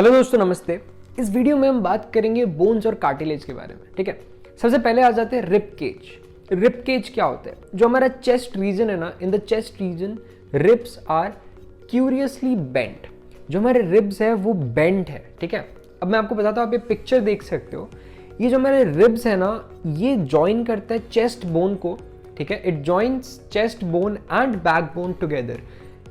Hello दोस्तों, नमस्ते। इस वीडियो में हम बात करेंगे बोन्स और कार्टिलेज के बारे में। ठीक है, सबसे पहले आ जाते हैं रिब केज। रिब केज क्या होता है? जो हमारा चेस्ट रीजन है ना, in the chest region ribs are curiously bent. जो हमारे रिब्स है वो बेंट है। ठीक है, अब मैं आपको बताता हूँ, आप ये पिक्चर देख सकते हो। ये जो हमारे रिब्स है ना, ये ज्वाइन करता है चेस्ट बोन को। ठीक है, it joins chest bone and back bone together.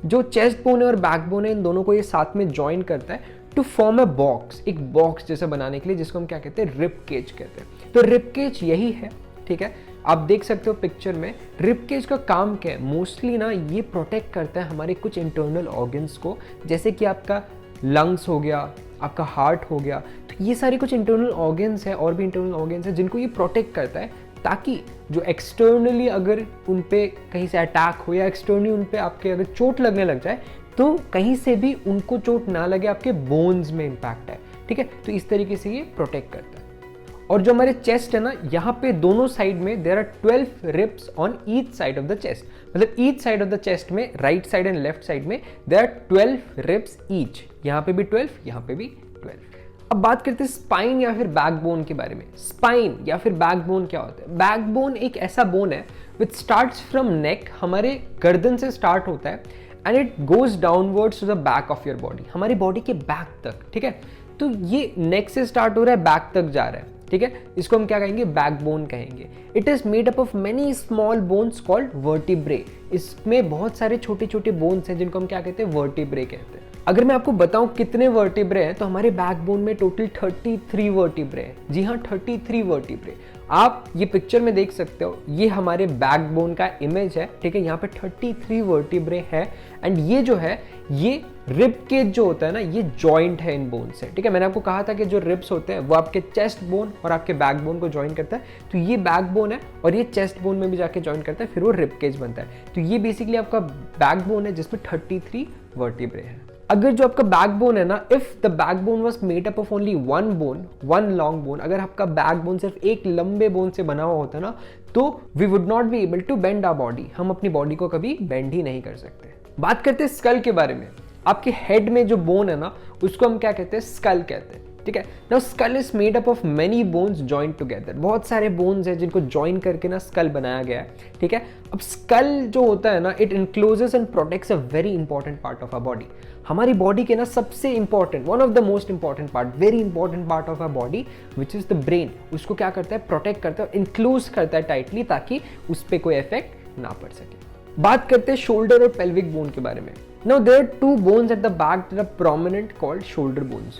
जो चेस्ट बोन है और बैक बोन है, इन दोनों को ये साथ में ज्वाइन करता है टू फॉर्म अ बॉक्स, एक बॉक्स जैसा बनाने के लिए, जिसको हम क्या कहते हैं, रिब केज कहते हैं। तो रिब केज यही है। ठीक है, आप देख सकते हो पिक्चर में। रिब केज का काम क्या है? मोस्टली ना ये प्रोटेक्ट करता है हमारे कुछ इंटरनल ऑर्गन्स को, जैसे कि आपका लंग्स हो गया, आपका हार्ट हो गया। तो ये सारे कुछ इंटरनल ऑर्गन्स है, और भी इंटरनल ऑर्गन्स है जिनको ये प्रोटेक्ट करता है, ताकि जो एक्सटर्नली अगर उन पे कहीं से अटैक हो या एक्सटर्नली उन पे आपके अगर चोट लगने लग जाए तो कहीं से भी उनको चोट ना लगे, आपके बोन्स में इंपैक्ट है। ठीक है, तो इस तरीके से ये प्रोटेक्ट करता है। और जो हमारे चेस्ट है ना, यहाँ पे दोनों साइड में there are 12 ribs on each side of the chest. मतलब each side of the chest में, right side and left side में देयर आर 12 रिब्स ईच। यहाँ पे भी 12, यहाँ पे भी 12। अब बात करते हैं स्पाइन या फिर बैकबोन के बारे में। स्पाइन या फिर बैकबोन क्या होता है? बैकबोन एक ऐसा बोन है विच स्टार्ट्स फ्रॉम नेक, हमारे गर्दन से स्टार्ट होता है, and it goes downwards to the back of your body, हमारी बॉडी के बैक तक। ठीक है, तो ये नेक से स्टार्ट हो रहा है, बैक तक जा रहा है। ठीक है, इसको हम क्या कहेंगे? बैकबोन कहेंगे। It is made up of many small bones called vertebrae. इसमें बहुत सारे छोटे छोटे बोन्स हैं जिनको हम क्या कहते हैं? वर्टिब्रे कहते हैं। अगर मैं आपको बताऊं कितने वर्टिब्रे हैं, तो हमारे बैकबोन में टोटल 33 वर्टिब्रे हैं। जी हाँ, 33 वर्टिब्रे। आप ये पिक्चर में देख सकते हो, ये हमारे बैकबोन का इमेज है। ठीक है, यहाँ पे 33 वर्टिब्रे है, एंड ये जो है, ये रिब केज जो होता है ना, ये जॉइंट है इन बोन से। ठीक है, मैंने आपको कहा था कि जो रिब्स होते हैं वो आपके चेस्ट बोन और आपके बैकबोन को ज्वाइन करता है। तो ये बैकबोन है और ये चेस्ट बोन में भी जाके ज्वाइन करता है, फिर वो रिब केज बनता है। तो ये बेसिकली आपका बैकबोन है जिसमें 33 वर्टिब्रे है। अगर जो आपका बैकबोन है ना, if the backbone was made up of only one bone, one long bone, अगर आपका बैकबोन सिर्फ एक लंबे बोन से बना हुआ होता ना, तो we would not be able to bend our body. हम अपनी बॉडी को कभी बेंड ही नहीं कर सकते। बात करते हैं स्कल के बारे में। आपके हेड में जो बोन है ना, उसको हम क्या कहते हैं? स्कल कहते हैं। ठीक है, now skull is made up of many bones joint together. बहुत सारे बोन्स हैं जिनको ज्वाइन करके ना स्कल बनाया गया है। ठीक है, अब स्कल जो होता है ना, it encloses and protects a very important part of our body. हमारी बॉडी के ना सबसे important, one of the most important part, very important part of our body, which is the brain, उसको क्या करता है? प्रोटेक्ट करता है, इनक्लोज करता है टाइटली, ताकि उस पर कोई इफेक्ट ना पड़ सके। बात करते हैं शोल्डर और पेल्विक बोन के बारे में। Now there are 2 bones at the back that are prominent called shoulder bones.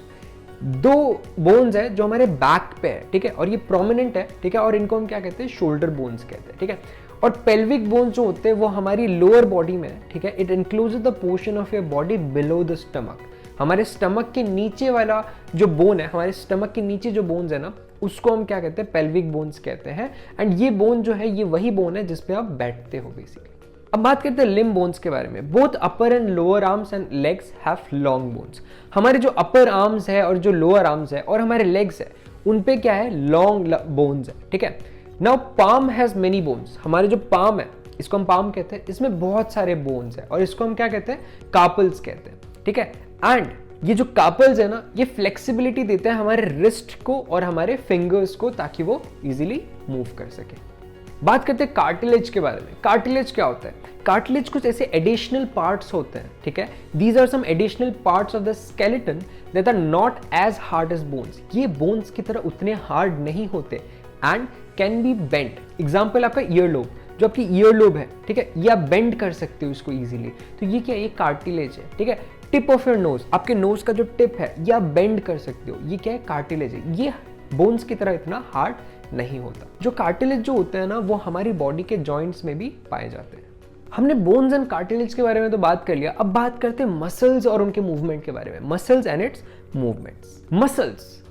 2 bones है जो हमारे बैक पे है। ठीक है, और ये प्रोमिनेंट है। ठीक है, और इनको हम क्या कहते हैं? शोल्डर बोन्स कहते हैं। ठीक है, और पेल्विक बोन्स जो होते हैं वो हमारी लोअर बॉडी में है। ठीक है, it includes the portion of your body below the stomach. हमारे स्टमक के नीचे वाला जो बोन है, हमारे स्टमक के नीचे जो बोन्स है ना, उसको हम क्या कहते हैं? पेल्विक बोन्स कहते हैं। एंड ये बोन जो है, ये वही बोन है जिसपे आप बैठते हो बेसिकली। अब बात करते हैं लिम्ब बोन्स के बारे में। Both upper and lower arms and legs have long bones. हमारे जो अपर आर्म्स है और जो लोअर आर्म्स है और हमारे लेग्स है, उन पे क्या है? लॉन्ग बोन्स है। ठीक है, now palm has many bones. हमारे जो पाम है, इसको हम पाम कहते हैं, इसमें बहुत सारे बोन्स है, और इसको हम क्या कहते हैं? कार्पल्स कहते हैं। ठीक है, एंड ये जो कार्पल्स है ना, ये फ्लेक्सिबिलिटी देते हैं हमारे रिस्ट को और हमारे फिंगर्स को, ताकि वो इजीली मूव कर सके। बात करते हैं कार्टिलेज के बारे में। कार्टिलेज क्या होता है? कार्टिलेज कुछ ऐसे एडिशनल पार्ट्स होते हैं। ठीक है, these are some additional parts of the skeleton that are not as hard as bones. ये बोन्स की तरह उतने हार्ड नहीं होते and can be bent. Example आपका ईयरलोब, जो आपकी ईयरलोब है, ठीक है, ये आप बेंड कर सकते हो इसको इजीली। तो ये क्या है? ये कार्टिलेज है। ठीक है, टिप ऑफ योर नोज, आपके नोज का जो टिप है, ये आप बेंड कर सकते हो, ये क्या है? कार्टिलेज है। ये बोन्स की तरह इतना हार्ड नहीं होता। जो कार्टिलेज जो होते हैं ना, वो हमारी बॉडी के जॉइंट्स में भी पाए जाते हैं। हमने बोन्स एंड कार्टिलेज के बारे में तो बात कर लिया। अब बात करते हैं मसल्स और उनके मूवमेंट के बारे में। Muscles and it's movements.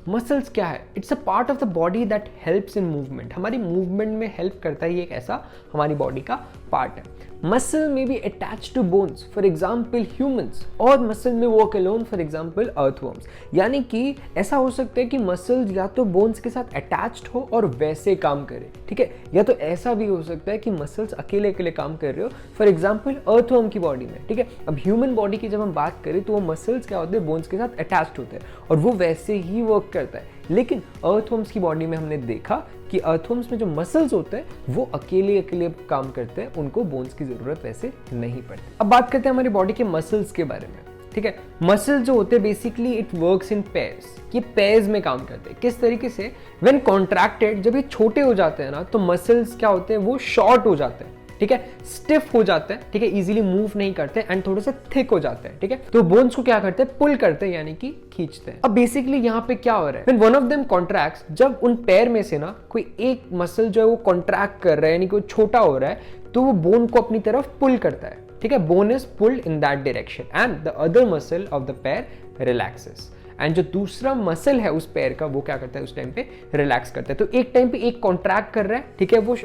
Muscles क्या है? It's a part of the body that helps in movement. हमारी मूवमेंट में हेल्प करता है, ये एक ऐसा हमारी बॉडी का पार्ट है। Muscle may be attach to bones, for example humans, और muscle may walk alone, for example earthworms. यानी कि ऐसा हो सकता है कि मसल्स या तो बोन्स के साथ अटैच्ड हो और वैसे काम करे, ठीक है, या तो ऐसा भी हो सकता है कि मसल्स अकेले अकेले काम कर रहे हो, फॉर एग्जाम्पल अर्थवर्म की बॉडी में, ठीक है। अब ह्यूमन बॉडी की जब हम बात करें तो वो मसल्स क्या होते हैं, बोन्स के साथ अटैच्ड होते हैं और वो वैसे ही वर्क करता है। लेकिन अर्थवर्म्स की बॉडी में हमने देखा कि अर्थवर्म्स में जो मसल्स होते हैं वो अकेले अकेले काम करते हैं, उनको बोन्स की जरूरत वैसे नहीं पड़ती। अब बात करते हैं हमारी बॉडी के मसल्स के बारे में, ठीक है। मसल्स जो होते हैं basically it works in pairs, ये पेयर्स में काम करते हैं। किस तरीके से, व्हेन कॉन्ट्रैक्टेड, जब ये छोटे हो जाते हैं ना तो मसल्स क्या होते हैं, वो शॉर्ट हो जाते हैं, ठीक है, स्टिफ हो जाते हैं, ठीक है, इजीली मूव नहीं करते एंड थोड़े से थिक हो जाते हैं, ठीक है। तो बोन्स को क्या करते हैं, पुल करते हैं, यानी कि खींचते हैं। अब बेसिकली यहाँ पे क्या हो रहा है, when one of them contracts, जब उन पैर में से ना कोई एक मसल जो है वो कॉन्ट्रैक्ट कर रहा है, यानी कि वो छोटा हो रहा है, तो वो बोन को अपनी तरफ पुल करता है, ठीक है। Bone is pulled in that direction and the other muscle of the पैर रिलैक्सेस, एंड जो दूसरा मसल है उस पैर का वो क्या करता है, उस टाइम पे रिलैक्स करता है। तो एक टाइम पे एक कॉन्ट्रैक्ट कर रहा है, ठीक है, वो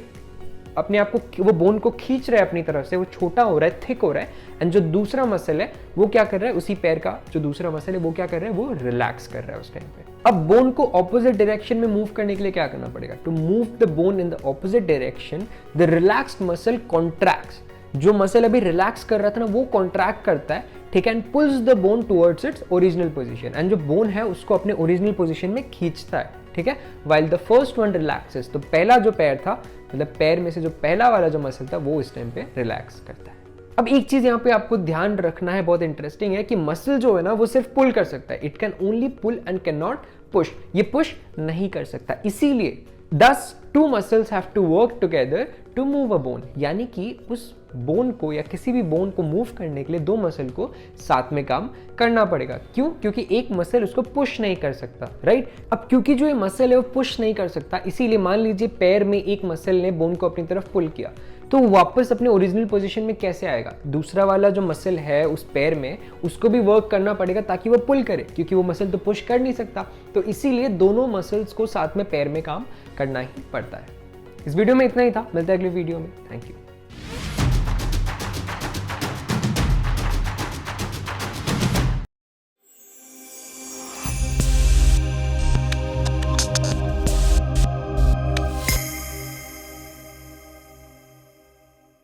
अपने आप को, वो बोन को खींच रहा है अपनी तरफ से, वो छोटा हो रहा है, थिक हो रहा है, एंड जो दूसरा मसल है वो क्या कर रहा है, उसी पैर का जो दूसरा मसल है वो क्या कर रहा है, वो रिलैक्स कर रहा है उस टाइम पे। अब बोन को ऑपोजिट डायरेक्शन में मूव करने के लिए क्या करना पड़ेगा, to move the bone in the opposite direction the relaxed muscle contracts, जो मसल अभी रिलैक्स कर रहा था ना वो कॉन्ट्रैक्ट करता है, ठीक है, and pulls the bone towards its original position, and जो बोन है उसको अपने ओरिजिनल पोजीशन में खींचता है, ठीक है। While the first one relaxes, तो पहला जो पैर था, मतलब पैर में से जो पहला वाला जो मसल था वो इस टाइम पे रिलैक्स करता है। अब एक चीज यहाँ पे आपको ध्यान रखना है, बहुत इंटरेस्टिंग है, कि मसल जो है ना वो सिर्फ पुल कर सकता है, it can only pull and can not push, ये पुश नहीं कर सकता। इसीलिए thus two muscles have to work together to move a bone, यानी कि उस बोन को या किसी भी बोन को मूव करने के लिए दो मसल को साथ में काम करना पड़ेगा। क्यों? क्योंकि एक मसल उसको पुश नहीं कर सकता, राइट। अब क्योंकि जो ये मसल है वो पुश नहीं कर सकता, इसीलिए मान लीजिए पैर में एक मसल ने बोन को अपनी तरफ पुल किया, तो वापस अपने ओरिजिनल पोजीशन में कैसे आएगा, दूसरा वाला जो मसल है उस पैर में उसको भी वर्क करना पड़ेगा ताकि वो पुल करे, क्योंकि वो मसल तो पुश कर नहीं सकता। तो इसीलिए दोनों मसल्स को साथ में पैर में काम करना ही पड़ता है। इस वीडियो में इतना ही था, मिलते हैं अगले वीडियो में। Thank you.